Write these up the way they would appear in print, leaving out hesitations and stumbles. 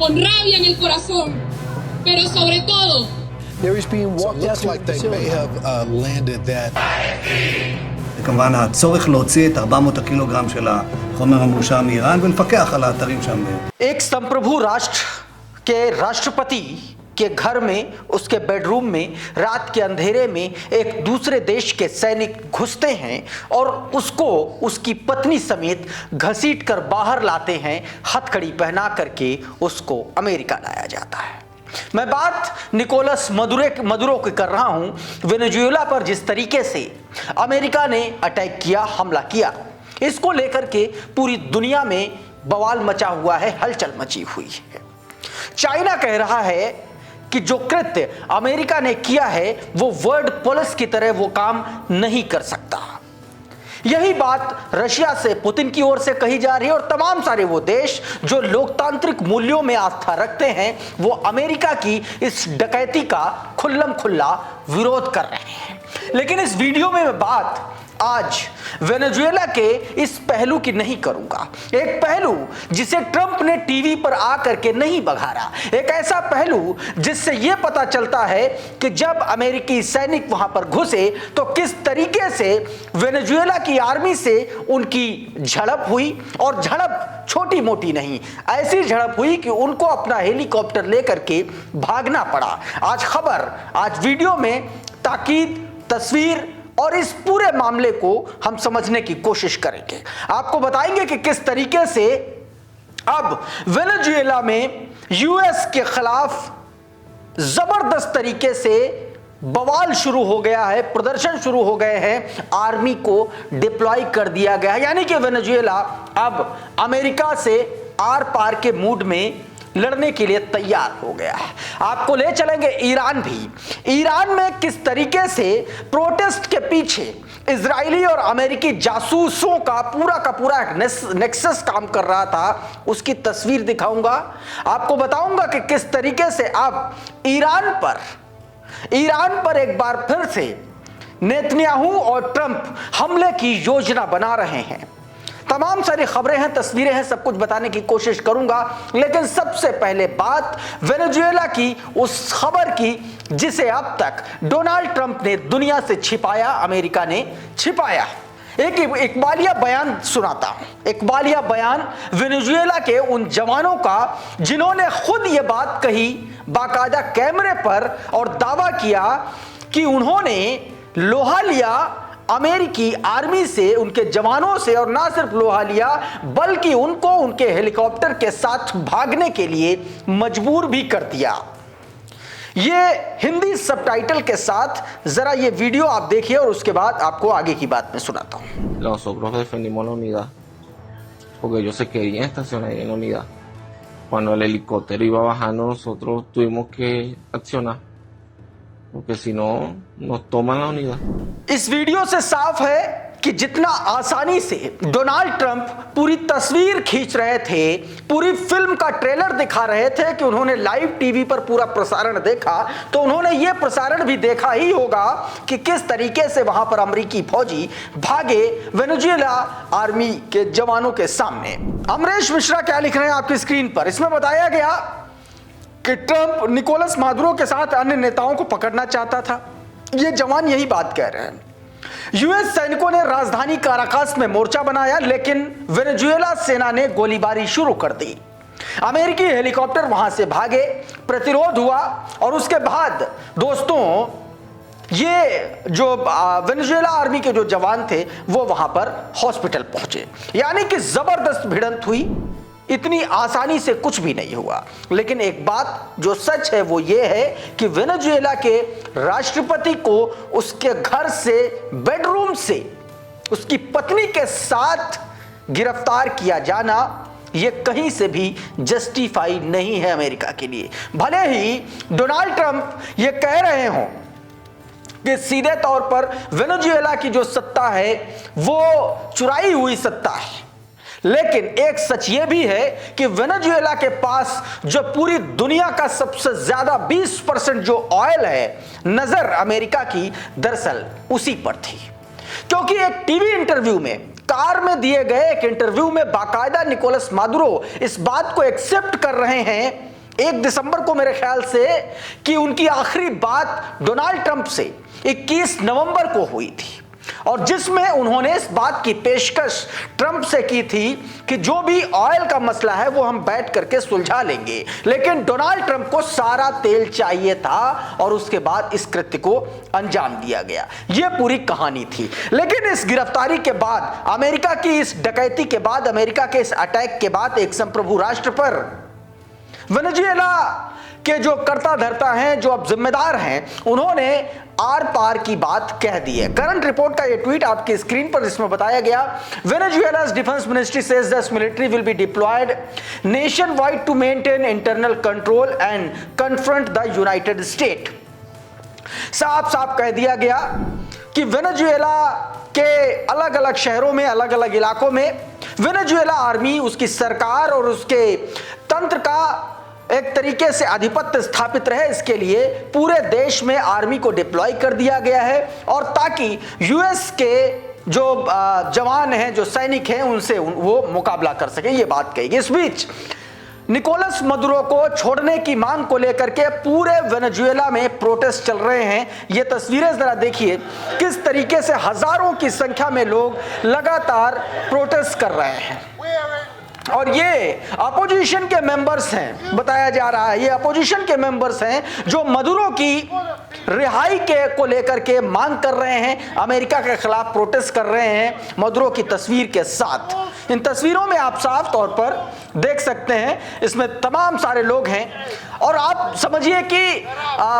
con rabia en el corazón, pero sobre todo. Areas being walked out Looks like they may have landed that. וכמובן הצורך להוציא את 400 הקילוגרם של החומר המאושר מאיראן ולפקח על האתרים שם. एक संप्रभु राष्ट्र के राष्ट्रपति के घर में, उसके बेडरूम में रात के अंधेरे में एक दूसरे देश के सैनिक घुसते हैं और उसको उसकी पत्नी समेत घसीटकर बाहर लाते हैं, हथकड़ी पहना करके उसको अमेरिका लाया जाता है। मैं बात निकोलस मदुरो की कर रहा हूं। वेनेजुएला पर जिस तरीके से अमेरिका ने अटैक किया, हमला किया, इसको लेकर के पूरी दुनिया में बवाल मचा हुआ है, हलचल मची हुई है। चाइना कह रहा है कि जो कृत्य अमेरिका ने किया है वो वर्ल्ड पुलिस की तरह वो काम नहीं कर सकता। यही बात रशिया से, पुतिन की ओर से कही जा रही है और तमाम सारे वो देश जो लोकतांत्रिक मूल्यों में आस्था रखते हैं वो अमेरिका की इस डकैती का खुल्लम खुल्ला विरोध कर रहे हैं। लेकिन इस वीडियो में मैं बात आज वेनेजुएला के इस पहलू की नहीं करूंगा, एक पहलू जिसे ट्रंप ने टीवी पर आकर के नहीं बघारा, एक ऐसा पहलू जिससे यह पता चलता है कि जब अमेरिकी सैनिक वहां पर घुसे तो किस तरीके से वेनेजुएला की आर्मी से उनकी झड़प हुई, और झड़प छोटी मोटी नहीं, ऐसी झड़प हुई कि उनको अपना हेलीकॉप्टर लेकर के भागना पड़ा। आज खबर, आज वीडियो में ताकीद, तस्वीर और इस पूरे मामले को हम समझने की कोशिश करेंगे। आपको बताएंगे कि किस तरीके से अब वेनेजुएला में यूएस के खिलाफ जबरदस्त तरीके से बवाल शुरू हो गया है, प्रदर्शन शुरू हो गए हैं, आर्मी को डिप्लॉय कर दिया गया है, यानी कि वेनेजुएला अब अमेरिका से आर पार के मूड में लड़ने के लिए तैयार हो गया है। आपको ले चलेंगे ईरान भी। ईरान में किस तरीके से प्रोटेस्ट के पीछे इजरायली और अमेरिकी जासूसों का पूरा एक नेक्सस काम कर रहा था, उसकी तस्वीर दिखाऊंगा। आपको बताऊंगा कि किस तरीके से अब ईरान पर एक बार फिर से नेतन्याहू और ट्रंप हमले की योजना बना रहे हैं। तमाम सारी खबरें हैं, तस्वीरें हैं, सब कुछ बताने की कोशिश करूंगा। लेकिन सबसे पहले बात वेनेजुएला की उस खबर की जिसे अब तक डोनाल्ड ट्रंप ने दुनिया से छिपाया, अमेरिका ने छिपाया। एक इकबालिया बयान सुनाता हूं, इकबालिया बयान वेनेजुएला के उन जवानों का जिन्होंने खुद ये बात कही बाकायदा कैमरे पर और दावा किया कि उन्होंने लोहा लिया अमेरिकी आर्मी से, उनके जवानों से, और ना सिर्फ लोहा लिया बल्कि उनको उनके हेलीकॉप्टर के साथ भागने के लिए मजबूर भी कर दिया। ये हिंदी सबटाइटल के साथ जरा ये वीडियो आप देखिए और उसके बाद आपको आगे की बात मैं सुनाता हूं। Nosotros defendimos la unidad porque ellos se querían estacionar en la unidad. Cuando el helicóptero iba bajando, nosotros tuvimos que accionar. porque si no nos toman la unidad। इस वीडियो से साफ है कि जितना आसानी से डोनाल्ड ट्रंप पूरी तस्वीर खींच रहे थे, पूरी फिल्म का ट्रेलर दिखा रहे थे कि उन्होंने लाइव टीवी पर पूरा प्रसारण देखा, तो उन्होंने ये प्रसारण भी देखा ही होगा कि किस तरीके से वहां पर अमेरिकी फौजी भागे वेनेजुएला आर्मी के जवानों के सामने। अमरेश मिश्रा क्या लिख रहे हैं आपकी स्क्रीन पर, इसमें बताया गया कि ट्रंप निकोलस मादुरो के साथ अन्य नेताओं को पकड़ना चाहता था। ये जवान यही बात कह रहे हैं। यूएस सैनिकों ने राजधानी काराकास में मोर्चा बनाया, लेकिन वेनेजुएला सेना ने गोलीबारी शुरू कर दी। अमेरिकी हेलीकॉप्टर वहां से भागे, प्रतिरोध हुआ और उसके बाद दोस्तों ये जो वेनेजुएला आर्मी के जो जवान थे वो वहां पर हॉस्पिटल पहुंचे, यानी कि जबरदस्त भिड़ंत हुई। इतनी आसानी से कुछ भी नहीं हुआ। लेकिन एक बात जो सच है वो ये है कि वेनेजुएला के राष्ट्रपति को उसके घर से, बेडरूम से उसकी पत्नी के साथ गिरफ्तार किया जाना ये कहीं से भी जस्टिफाई नहीं है अमेरिका के लिए। भले ही डोनाल्ड ट्रंप ये कह रहे हों कि सीधे तौर पर वेनेजुएला की जो सत्ता है वो चुराई हुई सत्ता है, लेकिन एक सच यह भी है कि वेनेजुएला के पास जो पूरी दुनिया का सबसे ज्यादा 20% जो ऑयल है, नजर अमेरिका की दरअसल उसी पर थी। क्योंकि एक टीवी इंटरव्यू में, कार में दिए गए एक इंटरव्यू में बाकायदा निकोलस मादुरो इस बात को एक्सेप्ट कर रहे हैं 1 दिसंबर को मेरे ख्याल से कि उनकी आखिरी बात डोनाल्ड ट्रंप से 21 नवंबर को हुई थी और जिसमें उन्होंने इस बात की पेशकश ट्रंप से की थी कि जो भी ऑयल का मसला है वो हम बैठ करके सुलझा लेंगे, लेकिन डोनाल्ड ट्रंप को सारा तेल चाहिए था और उसके बाद इस कृत्य को अंजाम दिया गया। यह पूरी कहानी थी। लेकिन इस गिरफ्तारी के बाद, अमेरिका की इस डकैती के बाद, अमेरिका के इस अटैक के बाद एक संप्रभु राष्ट्र पर वेनेजुएला के जो कर्ता धर्ता हैं, जो अब जिम्मेदार हैं, उन्होंने आर पार की बात कह दी है। करंट रिपोर्ट का ये ट्वीट आपकी स्क्रीन पर इसमें बताया गया, Venezuela's defence ministry says this military will be deployed nationwide to maintain internal control and confront the United States। साफ साफ कह दिया गया कि वेनेजुएला के अलग अलग शहरों में, अलग अलग इलाकों में वेनेजुएला आर्मी, उसकी सरकार और उसके तंत्र का एक तरीके से आधिपत्य स्थापित रहे, इसके लिए पूरे देश में आर्मी को डिप्लॉय कर दिया गया है और ताकि यूएस के जो जवान हैं, जो सैनिक हैं, उनसे वो मुकाबला कर सके, ये बात कही गई। इस बीच निकोलस मदुरो को छोड़ने की मांग को लेकर के पूरे वेनेजुएला में प्रोटेस्ट चल रहे हैं। ये तस्वीरें जरा देखिए, किस तरीके से हजारों की संख्या में लोग लगातार प्रोटेस्ट कर रहे हैं और ये अपोजिशन के मेंबर्स हैं, बताया जा रहा है ये अपोजिशन के मेंबर्स हैं जो मदुरो की रिहाई के को लेकर के मांग कर रहे हैं, अमेरिका के खिलाफ प्रोटेस्ट कर रहे हैं मदुरो की तस्वीर के साथ। इन तस्वीरों में आप साफ तौर पर देख सकते हैं, इसमें तमाम सारे लोग हैं और आप समझिए कि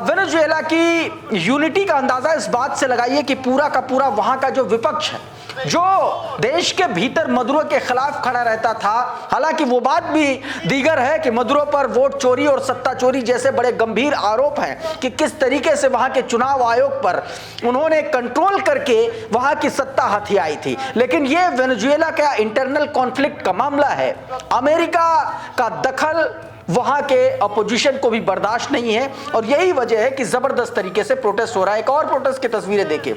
वेनेजुएला की यूनिटी का अंदाजा इस बात से लगाइए कि पूरा का पूरा वहां का जो विपक्ष है, जो देश के भीतर मदुरो के खिलाफ खड़ा रहता था, हालांकि वो बात भी दीगर है कि मदुरो पर वोट चोरी और सत्ता चोरी जैसे बड़े गंभीर आरोप हैं कि किस तरीके से वहां के चुनाव आयोग पर उन्होंने कंट्रोल करके वहां की सत्ता हथियाई थी, लेकिन ये वेनेजुएला का इंटरनल कॉन्फ्लिक्ट का मामला है। अमेरिका का दखल वहां के अपोजिशन को भी बर्दाश्त नहीं है और यही वजह है कि जबरदस्त तरीके से प्रोटेस्ट हो रहा है। एक और प्रोटेस्ट की तस्वीरें देखिए,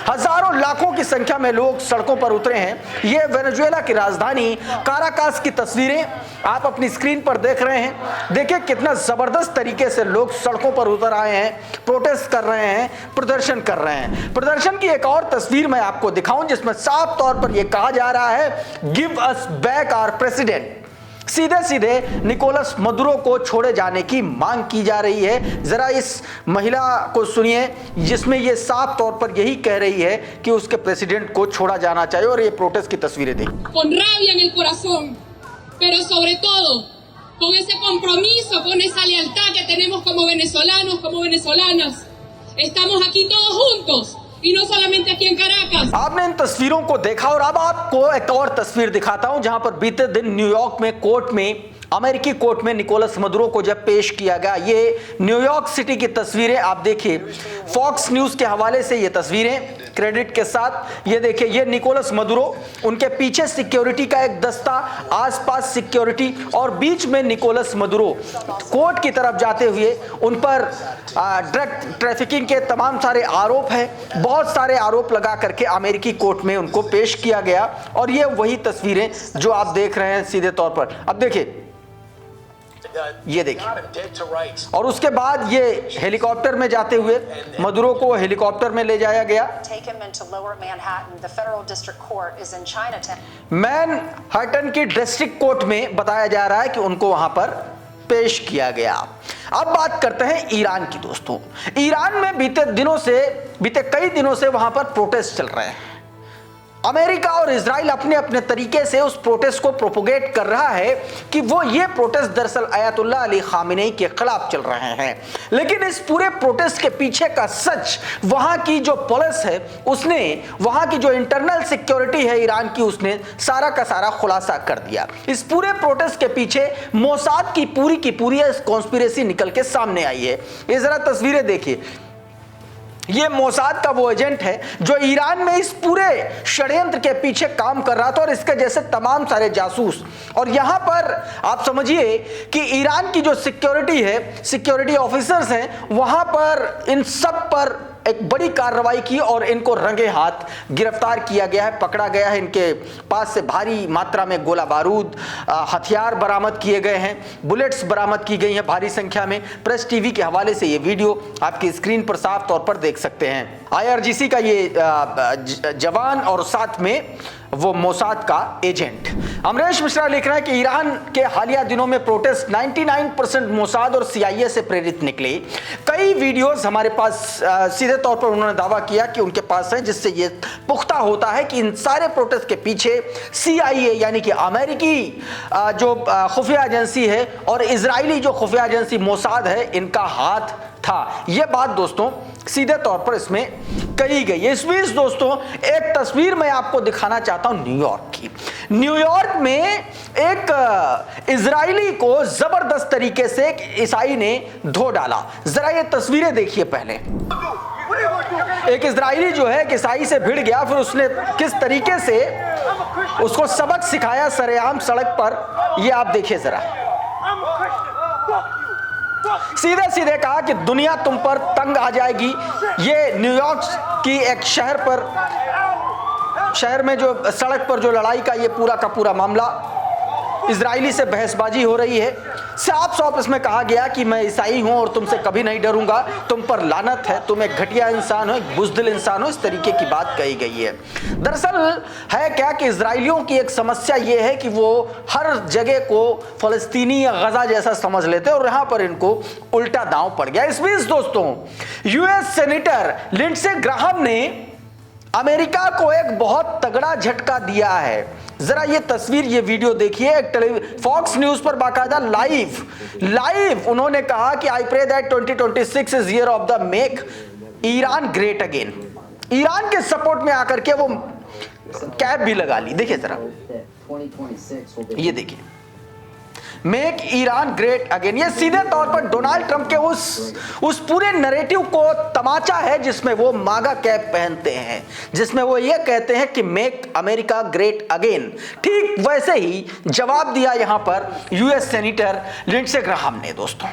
हजारों लाखों की संख्या में लोग सड़कों पर उतरे हैं। ये वेनेजुएला की राजधानी काराकास की तस्वीरें आप अपनी स्क्रीन पर देख रहे हैं। देखिए कितना जबरदस्त तरीके से लोग सड़कों पर उतर आए हैं, प्रोटेस्ट कर रहे हैं, प्रदर्शन कर रहे हैं। प्रदर्शन की एक और तस्वीर मैं आपको दिखाऊं जिसमें साफ तौर पर यह कहा जा रहा है, give us back our president. सीधे सीधे निकोलस मदुरो को छोड़े जाने की मांग की जा रही है। जरा इस महिला को सुनिए जिसमें ये साफ तौर पर यही कह रही है कि उसके प्रेसिडेंट को छोड़ा जाना चाहिए और ये प्रोटेस्ट की तस्वीरें देखिए। Con rabia en el corazón, pero sobre todo con ese compromiso, con esa lealtad que tenemos como venezolanos, como venezolanas. Estamos aquí todos juntos. Y no solamente aquí en Caracas. आपने इन तस्वीरों को देखा और अब आपको एक और तस्वीर दिखाता हूं जहां पर बीते दिन न्यूयॉर्क में कोर्ट में, अमेरिकी कोर्ट में निकोलस मदुरो को जब पेश किया गया। ये न्यूयॉर्क सिटी की तस्वीरें आप देखिए, फॉक्स न्यूज के हवाले से ये तस्वीरें क्रेडिट के साथ। ये देखिए, ये निकोलस मदुरो, उनके पीछे सिक्योरिटी का एक दस्ता, आसपास सिक्योरिटी और बीच में निकोलस मदुरो कोर्ट की तरफ जाते हुए। उन पर ड्रग ट्रैफिकिंग के तमाम सारे आरोप हैं, बहुत सारे आरोप लगा करके अमेरिकी कोर्ट में उनको पेश किया गया और ये वही तस्वीरें जो आप देख रहे हैं सीधे तौर पर। अब देखिए, ये देखिए, और उसके बाद ये हेलीकॉप्टर में जाते हुए मदुरो को हेलीकॉप्टर में ले जाया गया। मैनहट्टन की डिस्ट्रिक्ट कोर्ट में बताया जा रहा है कि उनको वहां पर पेश किया गया। अब बात करते हैं ईरान की। दोस्तों, ईरान में बीते कई दिनों से वहां पर प्रोटेस्ट चल रहे हैं। अमेरिका और इजराइल अपने अपने तरीके से उस प्रोटेस्ट को प्रोपोगेट कर रहा है कि वो ये प्रोटेस्ट दरअसल अयतुल्लाह अली खामेनी के खिलाफ चल रहे हैं, लेकिन इस पूरे प्रोटेस्ट के पीछे का सच वहां की जो पुलिस है, उसने वहां की जो इंटरनल सिक्योरिटी है ईरान की, उसने सारा का सारा खुलासा कर दिया। इस पूरे प्रोटेस्ट के पीछे मोसाद की पूरी कॉन्स्पिरेसी निकल के सामने आई है। ये जरा तस्वीरें देखिए, ये मोसाद का वो एजेंट है जो ईरान में इस पूरे षड्यंत्र के पीछे काम कर रहा था और इसके जैसे तमाम सारे जासूस। और यहां पर आप समझिए कि ईरान की जो सिक्योरिटी है, सिक्योरिटी ऑफिसर्स हैं, वहां पर इन सब पर एक बड़ी कार्रवाई की और इनको रंगे हाथ गिरफ्तार किया गया है, पकड़ा गया है। इनके पास से भारी मात्रा में गोला बारूद, हथियार बरामद किए गए हैं, बुलेट्स बरामद की गई हैं भारी संख्या में। प्रेस टीवी के हवाले से ये वीडियो आपकी स्क्रीन पर साफ तौर पर देख सकते हैं। IRGC का ये जवान और साथ में वो मोसाद का एजेंट। अमरेश मिश्रा लिख रहे हैं कि ईरान के हालिया दिनों में प्रोटेस्ट 99% मोसाद और CIA से प्रेरित निकले। कई वीडियोस हमारे पास सीधे तौर पर उन्होंने दावा किया कि उनके पास है, जिससे ये पुख्ता होता है कि इन सारे प्रोटेस्ट के पीछे CIA यानी कि अमेरिकी जो खुफिया एजेंसी है और इजरायली जो खुफिया एजेंसी मोसाद है, इनका हाथ था। यह बात दोस्तों सीधे तौर पर इसमें कही गई है। इस बीच दोस्तों एक तस्वीर मैं आपको दिखाना चाहता हूं न्यूयॉर्क की। न्यूयॉर्क में एक इजरायली को जबरदस्त तरीके से एक ईसाई ने धो डाला। जरा ये तस्वीरें देखिए। पहले एक इजरायली जो है एक ईसाई से भिड़ गया, फिर उसने किस तरीके से उसको सबक सिखाया सरेआम सड़क पर, ये आप देखिए जरा। सीधे सीधे कहा कि दुनिया तुम पर तंग आ जाएगी। ये न्यूयॉर्क की एक शहर में जो सड़क पर जो लड़ाई का ये पूरा का पूरा मामला, इजरायली से बहसबाजी हो रही है। साफ साफ इसमें कहा गया कि मैं ईसाई हूं और तुमसे कभी नहीं डरूंगा, तुम पर लानत है, तुम एक घटिया इंसान हो, एक बुज़दिल इंसान हो, इस तरीके की बात कही गई है। दरअसल है क्या कि इजरायलियों की एक समस्या ये है कि वो हर जगह को फलस्तीनी या गजा जैसा समझ लेते हैं और यहां पर इनको उल्टा दांव पड़ गया। इस बीच दोस्तों US सेनेटर लिंडसे ग्राहम ने अमेरिका को एक बहुत तगड़ा झटका दिया है। जरा ये तस्वीर, ये वीडियो देखिए। एक फॉक्स न्यूज पर बाकायदा लाइव उन्होंने कहा कि I pray that 2026 is year of the make Iran great again. Iran के सपोर्ट में आकर के वो कैप भी लगा ली। देखिए जरा, ये देखिए, मेक ईरान ग्रेट अगेन। ये सीधे तौर पर डोनाल्ड ट्रंप के उस पूरे नैरेटिव को तमाचा है जिसमें वो मागा कैप पहनते हैं, जिसमें वो ये कहते हैं कि मेक अमेरिका ग्रेट अगेन। ठीक वैसे ही जवाब दिया यहां पर US सेनेटर लिंडसे ग्राहम ने। दोस्तों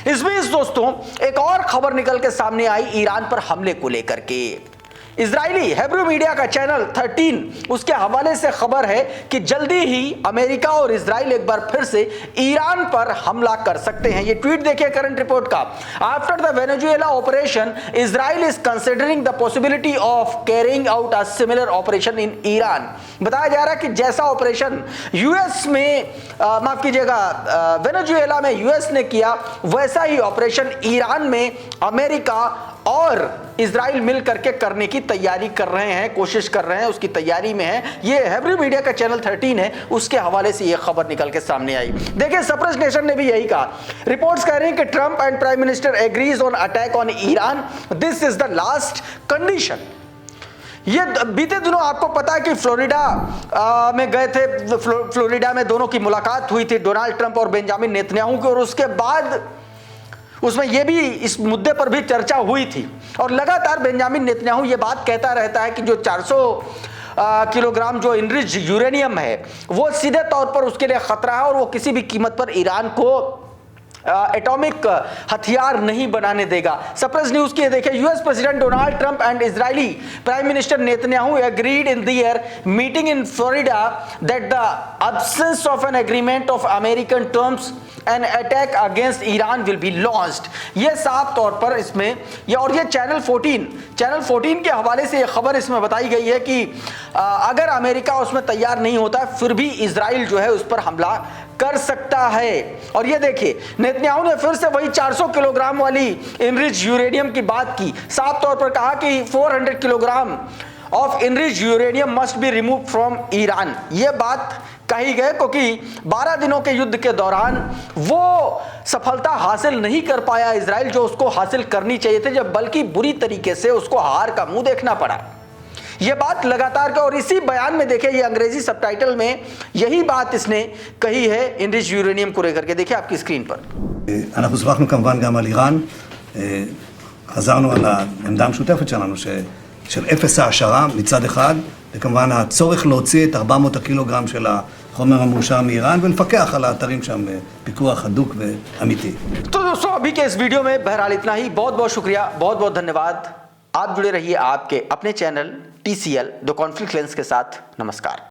इस बीच दोस्तों एक और खबर निकल के सामने आई ईरान पर हमले को लेकर के। इजरायली हेब्रू मीडिया का चैनल 13 उसके हवाले से खबर है कि जल्दी ही अमेरिका और इजराइल एक बार फिर से ईरान पर हमला कर सकते हैं। ये ट्वीट देखिए करंट रिपोर्ट का। After the Venezuela operation Israel is considering the possibility of carrying out a similar operation in Iran. बताया जा रहा है कि जैसा ऑपरेशन US में माफ कीजिएगा वेनेजुएला में US ने किया, वैसा ही ऑपरेशन ईरान में अमेरिका और इजराइल मिल करके करने की तैयारी कर रहे हैं, कोशिश कर रहे हैं, उसकी तैयारी में है। ये हेब्रू मीडिया का चैनल 13 है, उसके हवाले से ये खबर निकल के सामने आई। देखिए सप्रेस नेशन ने भी यही कहा। रिपोर्ट्स कह रही हैं कि Trump and prime minister agrees on attack on Iran, this is the last condition. ये बीते दिनों आपको पता है कि फ्लोरिडा में गए थे, फ्लोरिडा में दोनों की मुलाकात हुई थी, डोनाल्ड ट्रंप और बेंजामिन नेतन्याहू की, और उसके बाद उसमें यह भी इस मुद्दे पर भी चर्चा हुई थी। और लगातार बेंजामिन नेतन्याहू ये बात कहता रहता है कि जो 400 किलोग्राम जो इनरिच्ड यूरेनियम है वो सीधे तौर पर उसके लिए खतरा है और वो किसी भी कीमत पर ईरान को एटॉमिक हथियार नहीं बनाने देगा। सप्रेस न्यूज की देखिए, US president Donald Trump and Israeli prime minister Netanyahu agreed in their meeting in Florida that the absence of an agreement of American terms an attack against Iran will be launched। ये साफ तौर पर इसमें और ये channel 14 के हवाले से ये खबर इसमें बताई गई है कि अगर अमेरिका उसमें तैयार नहीं होता फिर भी इजराइल जो है उस पर हमला कर सकता है। और ये देखिए नेतन्याहू ने फिर से वही 400 किलोग्राम वाली इनरिच्ड यूरेनियम की बात की, साफ तौर पर कहा कि 400 kilogram of enriched uranium must be remove from Iran. ये बात कही गई क्योंकि 12 दिनों के युद्ध के दौरान वो सफलता हासिल नहीं कर पाया इजराइल जो उसको हासिल करनी चाहिए थी, जब बल्कि बुरी तरीके से उसको हार का मुंह देखना पड़ा। ये बात लगातार का, और इसी बयान में देखिए ये अंग्रेजी सबटाइटल में यही बात इसने कही है इनरिच्ड यूरेनियम को लेकर के। देखिए आपकी स्क्रीन पर। אנחנו שוחחנו כמובן גם על איראן, חזרנו על העמדה המשותפת שלנו של אפס העשרה מצד אחד, וכמובן הצורך להוציא את 400 הקילוגרם של החומר המאושר מאיראן ולפקח על האתרים שם פיקוח הדוק ואמיתי. तो दोस्तों अभी के इस वीडियो में बहरहाल इतना ही। बहुत बहुत शुक्रिया, बहुत बहुत धन्यवाद। आप जुड़े रहिए आपके अपने channel TCL the conflict lens के साथ। नमस्कार।